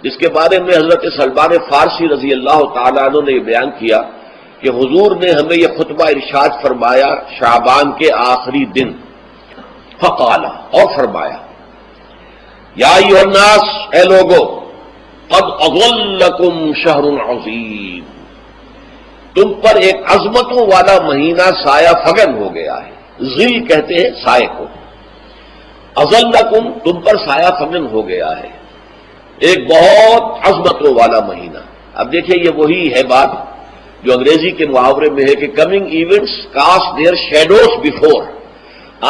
جس کے بارے میں حضرت سلمان فارسی رضی اللہ تعالیٰ عنہ نے یہ بیان کیا کہ حضور نے ہمیں یہ خطبہ ارشاد فرمایا شعبان کے آخری دن، فقال، اور فرمایا یا ایھا الناس، اے لوگو، قد اضلکم شہر عظیم، تم پر ایک عظمتوں والا مہینہ سایہ فگن ہو گیا ہے۔ ذل کہتے ہیں سائے کو، اضلکم تم پر سایہ فگن ہو گیا ہے، ایک بہت عظمتوں والا مہینہ۔ اب دیکھیں یہ وہی ہے بات جو انگریزی کے محاورے میں ہے کہ coming events cast their shadows before,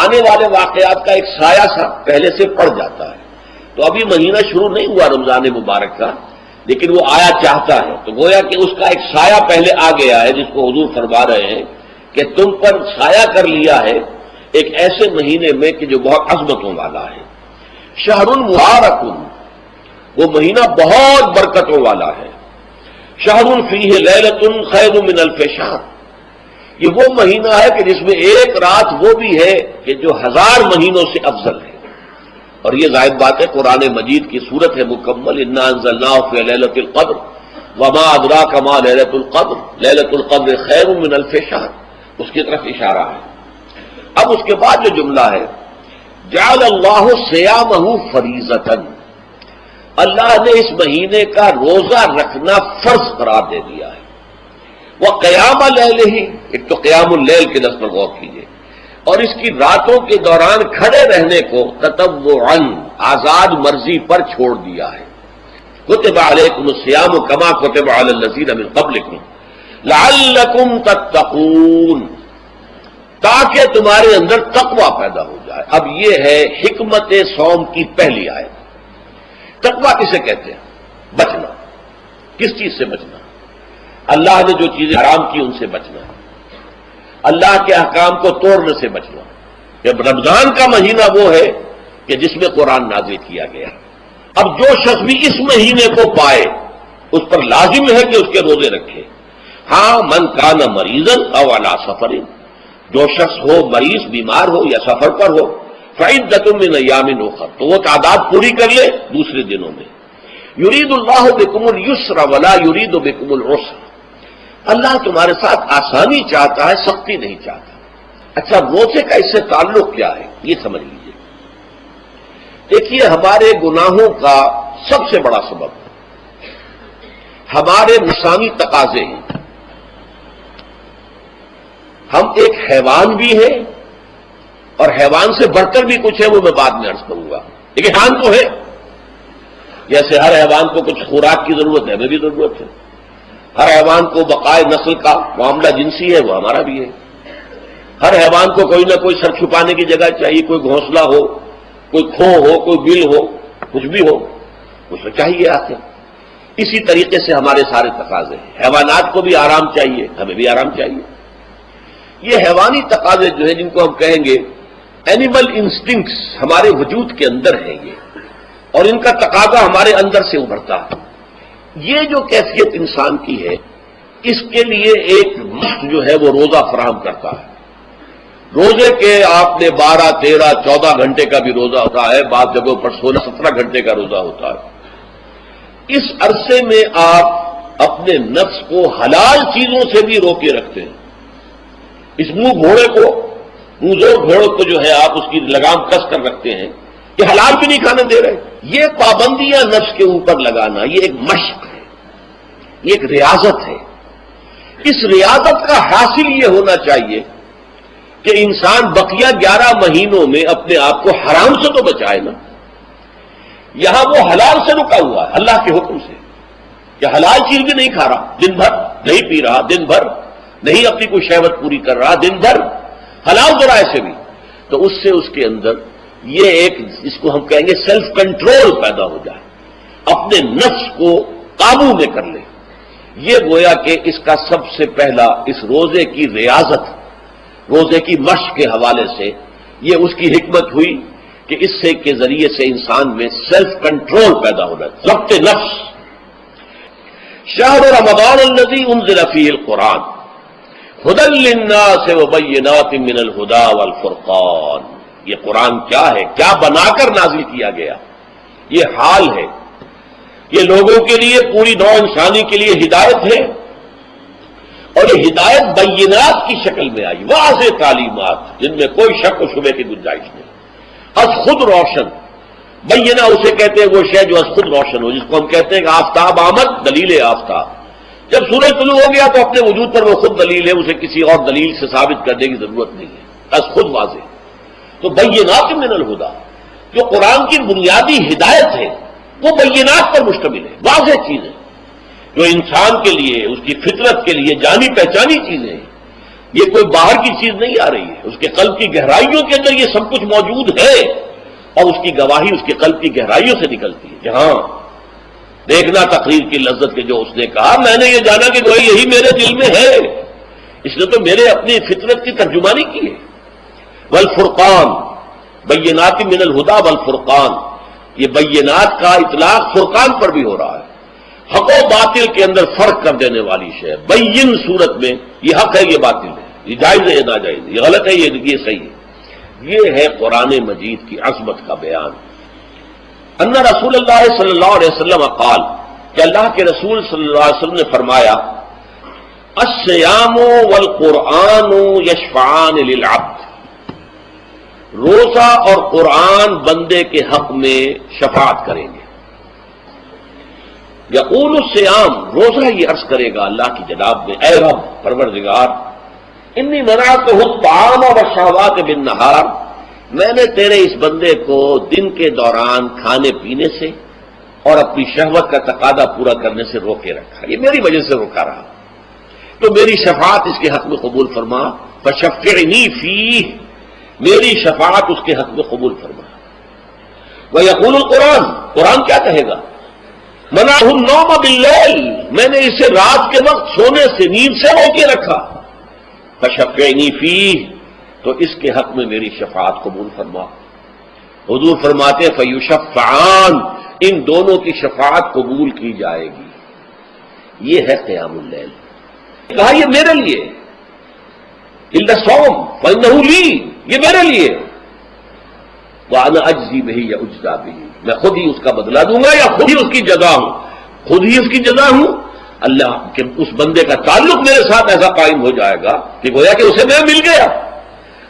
آنے والے واقعات کا ایک سایہ سا پہلے سے پڑ جاتا ہے۔ تو ابھی مہینہ شروع نہیں ہوا رمضان مبارک کا، لیکن وہ آیا چاہتا ہے، تو گویا کہ اس کا ایک سایہ پہلے آ گیا ہے، جس کو حضور فرما رہے ہیں کہ تم پر سایہ کر لیا ہے ایک ایسے مہینے میں کہ جو بہت عظمتوں والا ہے۔ شہر مبارک، وہ مہینہ بہت برکتوں والا ہے۔ شہر فیہ لیلۃ خیر من الف شہر، یہ وہ مہینہ ہے کہ جس میں ایک رات وہ بھی ہے کہ جو 1000 مہینوں سے افضل ہے۔ اور یہ ظاہر بات ہے قرآن مجید کی صورت ہے مکمل، انا انزلناہ فی لیلۃ القدر وما ادراک ما لیلۃ القدر لیلۃ القدر خیر من الف شہر، اس کی طرف اشارہ ہے۔ اب اس کے بعد جو جملہ ہے جعل اللہ صیامہ فریضۃ، اللہ نے اس مہینے کا روزہ رکھنا فرض قرار دے دیا ہے۔ وہ قیام لیلہ، ایک تو قیام اللیل کے لفظ پر غور کیجیے، اور اس کی راتوں کے دوران کھڑے رہنے کو تطوعاً آزاد مرضی پر چھوڑ دیا ہے۔ کتب علیکم الصیام کما کتب علی الذین من قبلکم لعلکم تتقون، تاکہ تمہارے اندر تقوی پیدا ہو جائے۔ اب یہ ہے حکمت صوم کی پہلی آیت۔ تقوی کسے کہتے ہیں؟ بچنا۔ کس چیز سے بچنا؟ اللہ نے جو چیزیں حرام کی ان سے بچنا، اللہ کے احکام کو توڑنے سے بچنا۔ جب رمضان کا مہینہ وہ ہے کہ جس میں قرآن نازل کیا گیا، اب جو شخص بھی اس مہینے کو پائے اس پر لازم ہے کہ اس کے روزے رکھے۔ ہاں، من کان مریضا او علی سفر، جو شخص ہو مریض، بیمار ہو یا سفر پر ہو، فعدۃ من ایام اخر، تو وہ تعداد پوری کر لے دوسرے دنوں میں۔ یرید اللہ بکم اليسر ولا یرید بکم العسر، اللہ تمہارے ساتھ آسانی چاہتا ہے، سختی نہیں چاہتا۔ اچھا، روزے کا اس سے تعلق کیا ہے یہ سمجھ لیجیے۔ دیکھیے، ہمارے گناہوں کا سب سے بڑا سبب ہمارے نفسانی تقاضے ہیں۔ ہم ایک حیوان بھی ہیں اور حیوان سے بڑھ کر بھی کچھ ہے، وہ میں بعد میں عرض کروں گا، لیکن حیوان تو ہے۔ جیسے ہر حیوان کو کچھ خوراک کی ضرورت ہے، ہمیں بھی ضرورت ہے۔ ہر حیوان کو بقائے نسل کا معاملہ جنسی ہے، وہ ہمارا بھی ہے۔ ہر حیوان کو کوئی نہ کوئی سر چھپانے کی جگہ چاہیے، کوئی گھونسلہ ہو، کوئی کھو ہو، کوئی بل ہو، کچھ بھی ہو، اس کو چاہیے آتے۔ اسی طریقے سے ہمارے سارے تقاضے ہیں۔ حیوانات کو بھی آرام چاہیے، ہمیں بھی آرام چاہیے۔ یہ حیوانی تقاضے جو ہیں، جن کو ہم کہیں گے اینیمل انسٹنکٹس، ہمارے وجود کے اندر ہیں یہ، اور ان کا تقاضا ہمارے اندر سے ابھرتا ہے۔ یہ جو کیفیت انسان کی ہے، اس کے لیے ایک مشق جو ہے وہ روزہ فراہم کرتا ہے۔ روزے کے آپ نے 12، 13، 14 گھنٹے کا بھی روزہ ہوتا ہے، بعض جگہوں پر 16، 17 گھنٹے کا روزہ ہوتا ہے۔ اس عرصے میں آپ اپنے نفس کو حلال چیزوں سے بھی روکے رکھتے ہیں۔ اس منہ گھوڑے کو، منہ گھوڑے کو جو ہے آپ اس کی لگام کس کر رکھتے ہیں کہ حلال بھی نہیں کھانے دے رہے۔ یہ پابندیاں نفس کے اوپر لگانا، یہ ایک مشق ہے، یہ ایک ریاضت ہے۔ اس ریاضت کا حاصل یہ ہونا چاہیے کہ انسان بقیہ 11 مہینوں میں اپنے آپ کو حرام سے تو بچائے نا۔ یہاں وہ حلال سے رکا ہوا ہے اللہ کے حکم سے، کہ حلال چیز بھی نہیں کھا رہا، دن بھر نہیں پی رہا، دن بھر نہیں اپنی کوئی شہوت پوری کر رہا، دن بھر حلال ذرائع سے بھی، تو اس سے اس کے اندر یہ ایک، اس کو ہم کہیں گے سیلف کنٹرول پیدا ہو جائے، اپنے نفس کو قابو میں کر لے۔ یہ گویا کہ اس کا سب سے پہلا اس روزے کی ریاضت، روزے کی مشق کے حوالے سے یہ اس کی حکمت ہوئی کہ اس سے کے ذریعے سے انسان میں سیلف کنٹرول پیدا ہونا، ضبط نفس۔ شہر رمضان الذی انزل فیہ القرآن ھدی للناس وبینات من الھدی والفرقان، یہ قرآن کیا ہے، کیا بنا کر نازل کیا گیا؟ یہ حال ہے یہ لوگوں کے لیے، پوری نوع انسانی کے لیے ہدایت ہے، اور یہ ہدایت بینات کی شکل میں آئی، واضح تعلیمات جن میں کوئی شک و شبے کی گنجائش نہیں، از خود روشن۔ بینہ اسے کہتے ہیں وہ شے جو از خود روشن ہو، جس کو ہم کہتے ہیں کہ آفتاب آمد، دلیل آفتاب۔ جب سورج طلوع ہو گیا تو اپنے وجود پر وہ خود دلیل ہے، اسے کسی اور دلیل سے ثابت کرنے کی ضرورت نہیں ہے، از خود واضح۔ تو بینات من الہدیٰ، جو قرآن کی بنیادی ہدایت ہے وہ بینات پر مشتمل ہے، واضح چیزیں جو انسان کے لیے، اس کی فطرت کے لیے جانی پہچانی چیزیں ہیں۔ یہ کوئی باہر کی چیز نہیں آ رہی ہے، اس کے قلب کی گہرائیوں کے اندر یہ سب کچھ موجود ہے، اور اس کی گواہی اس کے قلب کی گہرائیوں سے نکلتی ہے۔ جہاں دیکھنا تقریر کی لذت کے جو اس نے کہا، میں نے یہ جانا کہ گویا یہی میرے دل میں ہے، اس نے تو میرے اپنی فطرت کی ترجمانی کی ہے۔ والفرقان، بینات من الہدیٰ والفرقان، یہ بینات کا اطلاق فرقان پر بھی ہو رہا ہے، حق و باطل کے اندر فرق کر دینے والی شے۔ بین صورت میں یہ حق ہے، یہ باطل ہے، یہ جائز ہے، یہ ناجائز ہے، یہ غلط ہے، یہ صحیح ہے۔ یہ ہے قرآن مجید کی عظمت کا بیان۔ ان رسول اللہ صلی اللہ علیہ وسلم قال، کہ اللہ کے رسول صلی اللہ علیہ وسلم نے فرمایا، الصیام والقرآن یشفعان للعبد، روزہ اور قرآن بندے کے حق میں شفاعت کریں گے۔ یقول الصیام، روزہ یہ عرض کرے گا اللہ کی جناب میں، اے رب پروردگار، انی منعتہ الطعام والشہوات بالنہار، میں نے تیرے اس بندے کو دن کے دوران کھانے پینے سے اور اپنی شہوت کا تقاضا پورا کرنے سے روکے رکھا، یہ میری وجہ سے روکا رہا، تو میری شفاعت اس کے حق میں قبول فرما، فشفعنی فیہ، میری شفاعت اس کے حق میں قبول فرما۔ ویقول القرآن، قرآن کیا کہے گا، منعہ النوم باللیل، میں نے اسے رات کے وقت سونے سے، نیند سے روکے رکھا، فشفعنی فیہ، تو اس کے حق میں میری شفاعت قبول فرما۔ حضور فرماتے ہیں فیشفعان، ان دونوں کی شفاعت قبول کی جائے گی۔ یہ ہے قیام اللیل۔ کہا یہ میرے لیے، الا الصوم فانہ لی، یہ میرے لیے، وانا اجزی بہ یا اجزا بہ، میں خود ہی اس کا بدلہ دوں گا یا خود ہی اس کی جزا ہوں، خود ہی اس کی جزا ہوں۔ اللہ کہ اس بندے کا تعلق میرے ساتھ ایسا قائم ہو جائے گا کہ گویا کہ اسے میں مل گیا،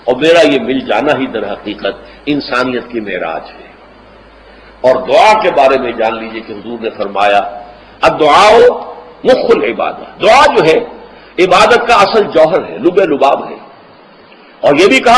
اور میرا یہ مل جانا ہی در حقیقت انسانیت کی معراج ہے۔ اور دعا کے بارے میں جان لیجئے کہ حضور نے فرمایا، الدعاء مخ العبادہ، دعا جو ہے عبادت کا اصل جوہر ہے، لب لباب ہے، اور یہ بھی کہا